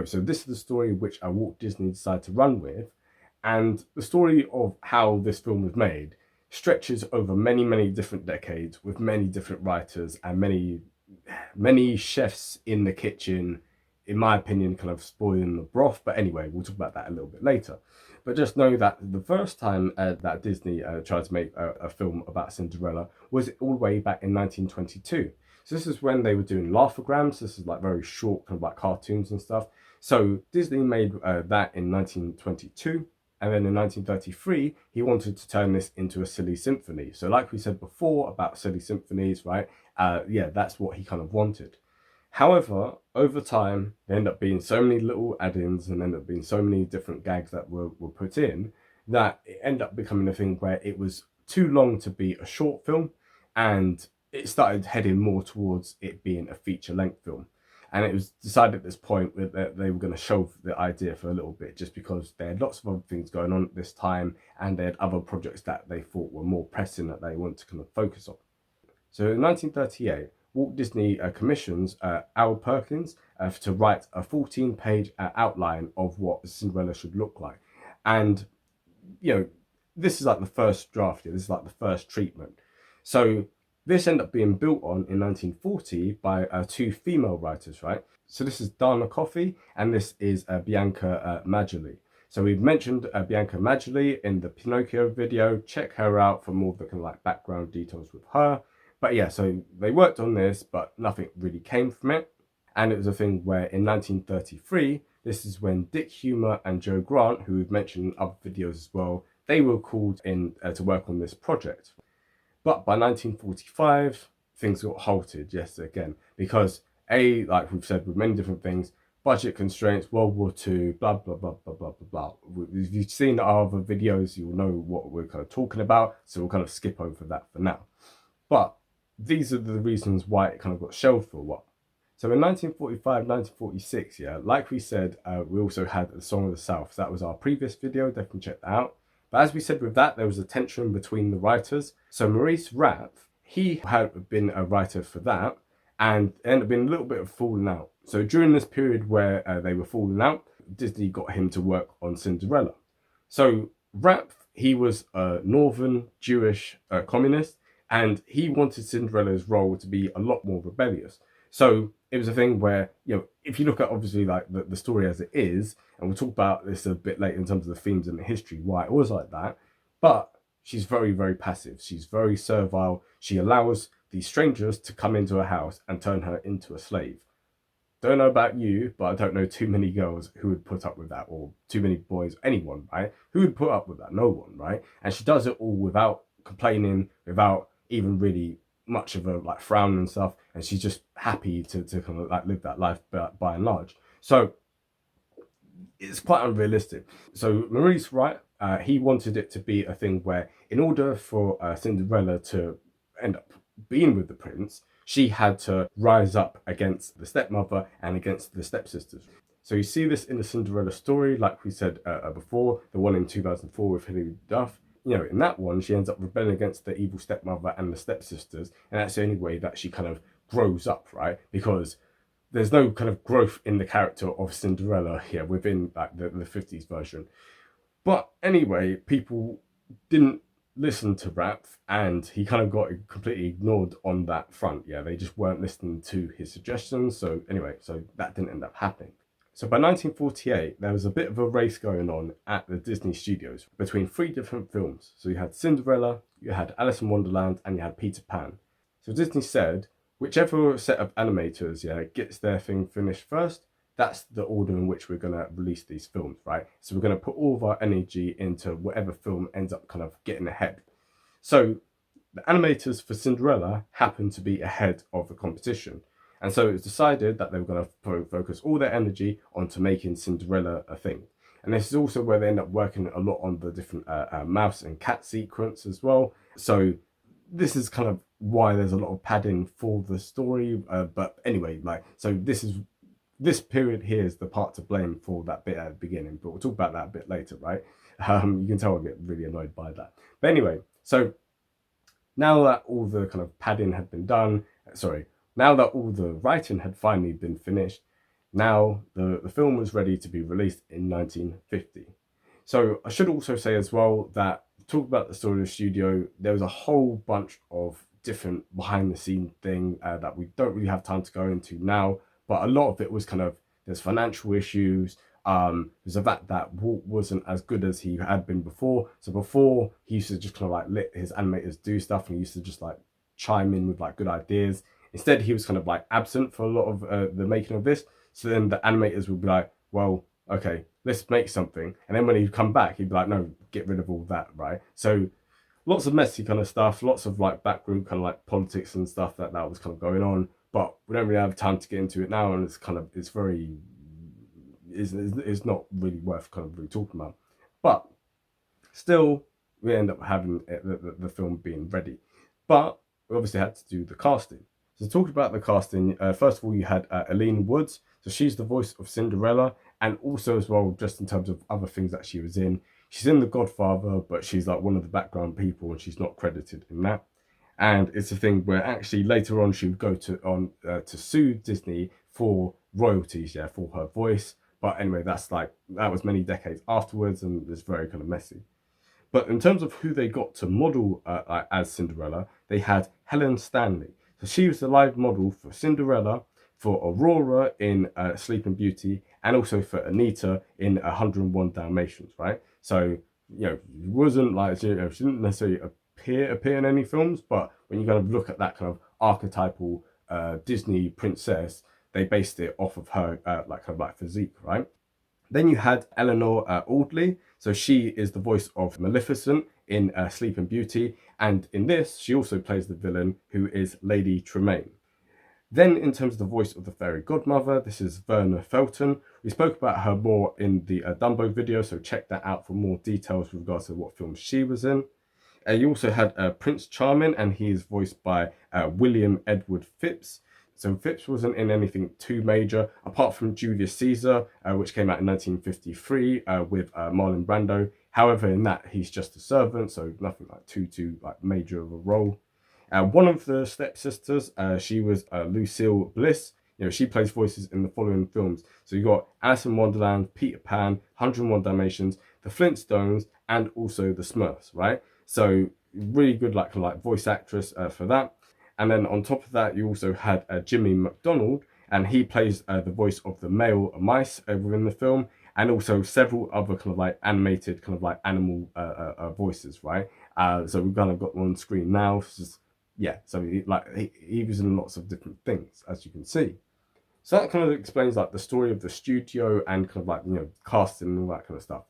So this is the story which Walt Disney decided to run with, and the story of how this film was made stretches over many, many different decades with many different writers and many chefs in the kitchen, in my opinion, kind of spoiling the broth. But anyway, we'll talk about that a little bit later. But just know that the first time that Disney tried to make a film about Cinderella was all the way back in 1922. So this is when they were doing laughograms. This is like very short, kind of like cartoons and stuff. So Disney made that in 1922. And then in 1933, he wanted to turn this into a silly symphony. So like we said before about silly symphonies, right? Yeah, that's what he kind of wanted. However, over time, there end up being so many little add-ins and end up being so many different gags that were put in that it ended up becoming a thing where it was too long to be a short film, and it started heading more towards it being a feature-length film. And it was decided at this point that they were going to shelve the idea for a little bit just because they had lots of other things going on at this time and they had other projects that they thought were more pressing that they wanted to kind of focus on. So in 1938, Walt Disney commissions Al Perkins to write a 14-page outline of what Cinderella should look like. And, this is like the first draft here. This is like the first treatment. So this ended up being built on in 1940 by two female writers, right? So this is Dana Coffey and this is Bianca Maggioli. So we've mentioned Bianca Maggioli in the Pinocchio video. Check her out for more of the kind of like background details with her. But yeah, so they worked on this, but nothing really came from it. And it was a thing where in 1933, this is when Dick Humer and Joe Grant, who we've mentioned in other videos as well, they were called in to work on this project. But by 1945, things got halted, yes, again, because like we've said with many different things, budget constraints, World War II, blah, blah, blah, blah, blah, blah, blah. If you've seen our other videos, you'll know what we're kind of talking about, so we'll kind of skip over that for now. But these are the reasons why it kind of got shelved for a while. So in 1945, 1946, yeah, like we said, we also had the Song of the South. That was our previous video, definitely check that out. But as we said with that, there was a tension between the writers. So Maurice Rapp, he had been a writer for that and ended up being a little bit of falling out. So during this period where they were falling out, Disney got him to work on Cinderella. So Rapp, he was a northern Jewish communist, and he wanted Cinderella's role to be a lot more rebellious. So it was a thing where, if you look at obviously like the story as it is, and we'll talk about this a bit later in terms of the themes and the history, why it was like that, but she's very, very passive. She's very servile. She allows these strangers to come into her house and turn her into a slave. Don't know about you, but I don't know too many girls who would put up with that, or too many boys, anyone, right? Who would put up with that? No one, right? And she does it all without complaining, without even really much of a like frown and stuff, and she's just happy to kind of like live that life by and large. So it's quite unrealistic. So Maurice Wright, he wanted it to be a thing where in order for Cinderella to end up being with the prince, she had to rise up against the stepmother and against the stepsisters. So you see this in the Cinderella story, like we said before, the one in 2004 with Hilary Duff. In that one, she ends up rebelling against the evil stepmother and the stepsisters, and that's the only way that she kind of grows up, right? Because there's no kind of growth in the character of Cinderella here within like the 50s version. But anyway, people didn't listen to Rapp, and he kind of got completely ignored on that front. Yeah, they just weren't listening to his suggestions. So anyway, so that didn't end up happening. So by 1948, there was a bit of a race going on at the Disney studios between three different films. So you had Cinderella, you had Alice in Wonderland, and you had Peter Pan. So Disney said, whichever set of animators, gets their thing finished first, that's the order in which we're going to release these films, right? So we're going to put all of our energy into whatever film ends up kind of getting ahead. So the animators for Cinderella happened to be ahead of the competition. And so it was decided that they were going to focus all their energy onto making Cinderella a thing. And this is also where they end up working a lot on the different mouse and cat sequence as well. So this is kind of why there's a lot of padding for the story. But anyway, so this period here is the part to blame for that bit at the beginning. But we'll talk about that a bit later, right? You can tell I get really annoyed by that. But anyway, so now that all the kind of padding had been done, now that all the writing had finally been finished, Now, the film was ready to be released in 1950. So I should also say as well that talk about the story of the studio, there was a whole bunch of different behind the scene thing that we don't really have time to go into now, but a lot of it was kind of there's financial issues. There's the fact that Walt wasn't as good as he had been before. So before he used to just kind of like let his animators do stuff, and he used to just like chime in with like good ideas. Instead, he was kind of like absent for a lot of the making of this. So then the animators would be like, well, okay, let's make something. And then when he'd come back, he'd be like, no, get rid of all that, right? So lots of messy kind of stuff, lots of like backroom kind of like politics and stuff that was kind of going on. But we don't really have time to get into it now, and it's very it's not really worth kind of really talking about. But still, we end up having the film being ready. But we obviously had to do the casting. So talking about the casting, first of all, you had Eileen Woods. So she's the voice of Cinderella, and also as well, just in terms of other things that she was in. She's in The Godfather, but she's like one of the background people, and she's not credited in that. And it's a thing where actually later on she would go to sue Disney for royalties, yeah, for her voice. But anyway, that was many decades afterwards, and it's very kind of messy. But in terms of who they got to model as Cinderella, they had Helen Stanley. So she was the live model for Cinderella, for Aurora in Sleeping Beauty, and also for Anita in 101 Dalmatians, right? So, it wasn't like, she didn't necessarily appear in any films, but when you kind of look at that kind of archetypal Disney princess, they based it off of her like kind of like physique, right? Then you had Eleanor Audley. So she is the voice of Maleficent in Sleeping Beauty. And in this, she also plays the villain, who is Lady Tremaine. Then in terms of the voice of the fairy godmother, this is Verna Felton. We spoke about her more in the Dumbo video, so check that out for more details with regards to what film she was in. You also had Prince Charming, and he is voiced by William Edward Phipps. So Phipps wasn't in anything too major, apart from Julius Caesar, which came out in 1953 with Marlon Brando. However, in that, he's just a servant, so nothing like too like major of a role. One of the stepsisters, she was Lucille Bliss. She plays voices in the following films. So you got Alice in Wonderland, Peter Pan, 101 Dalmatians, The Flintstones, and also The Smurfs, right? So really good like voice actress for that. And then on top of that, you also had Jimmy McDonald, and he plays the voice of the male mice within the film, and also several other kind of like animated kind of like animal voices, right? So we've kind of got them on screen now. So he was in lots of different things, as you can see. So that kind of explains like the story of the studio and kind of like casting and all that kind of stuff.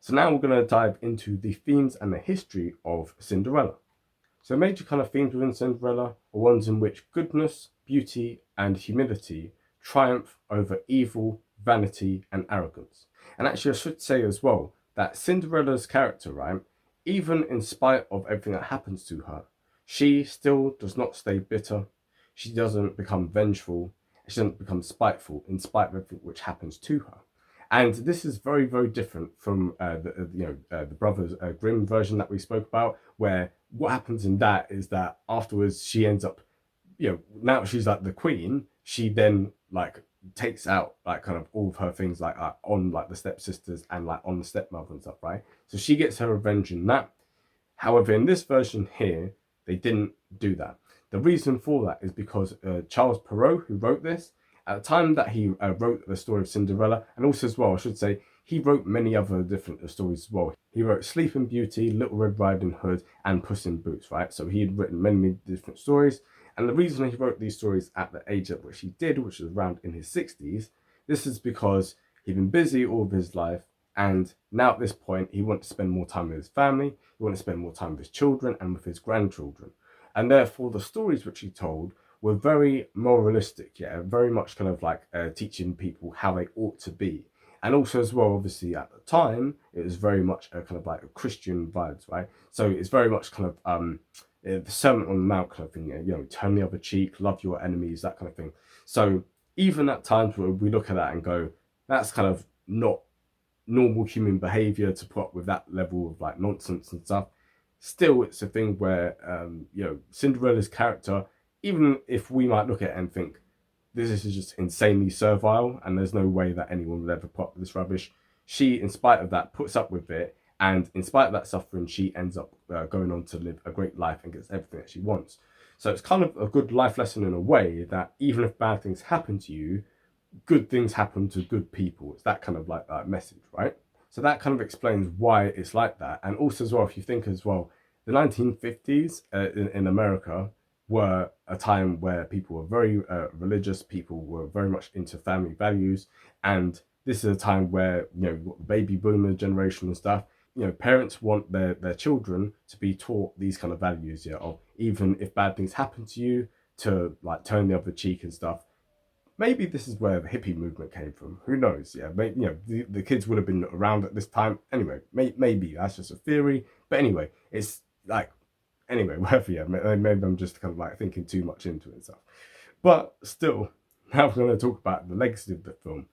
So now we're going to dive into the themes and the history of Cinderella. So major kind of themes within Cinderella are ones in which goodness, beauty, and humility triumph over evil, vanity, and arrogance. And actually, I should say as well that Cinderella's character, right, even in spite of everything that happens to her, she still does not stay bitter. She doesn't become vengeful. She doesn't become spiteful in spite of everything which happens to her. And this is very, very different from the Brothers Grimm version that we spoke about, where what happens in that is that afterwards she ends up, now she's like the queen. She then like takes out like kind of all of her things like on like the stepsisters and like on the stepmother and stuff, right? So she gets her revenge in that. However, in this version here, they didn't do that. The reason for that is because Charles Perrault, who wrote this, at the time that he wrote the story of Cinderella, and also as well, I should say, he wrote many other different stories as well. He wrote Sleeping Beauty, Little Red Riding Hood, and Puss in Boots, right? So he had written many different stories. And the reason he wrote these stories at the age at which he did, which was around in his 60s, this is because he'd been busy all of his life. And now at this point, he wanted to spend more time with his family. He wanted to spend more time with his children and with his grandchildren. And therefore, the stories which he told were very moralistic, very much kind of like teaching people how they ought to be. And also as well, obviously at the time, it was very much a kind of like a Christian vibes, right? So it's very much kind of the Sermon on the Mount kind of thing, turn the other cheek, love your enemies, that kind of thing. So even at times where we look at that and go, that's kind of not normal human behavior to put up with that level of like nonsense and stuff. Still, it's a thing where Cinderella's character, even if we might look at it and think this is just insanely servile, and there's no way that anyone would ever put up with this rubbish. She, in spite of that, puts up with it, and in spite of that suffering, she ends up going on to live a great life and gets everything that she wants. So it's kind of a good life lesson in a way that even if bad things happen to you, good things happen to good people. It's that kind of like that message, right? So that kind of explains why it's like that. And also as well, if you think as well, the 1950s in America were a time where people were very religious, people were very much into family values, and this is a time where, you know, you've got the baby boomer generation and stuff. You know, parents want their children to be taught these kind of values, yeah, of even if bad things happen to you, to like turn the other cheek and stuff. Maybe this is where the hippie movement came from. Who knows? Yeah, maybe, you know, the kids would have been around at this time. Anyway, maybe that's just a theory. But anyway, it's like, anyway, whatever. Yeah, maybe I'm just kind of like thinking too much into it and stuff. But still, now we're going to talk about the legacy of the film.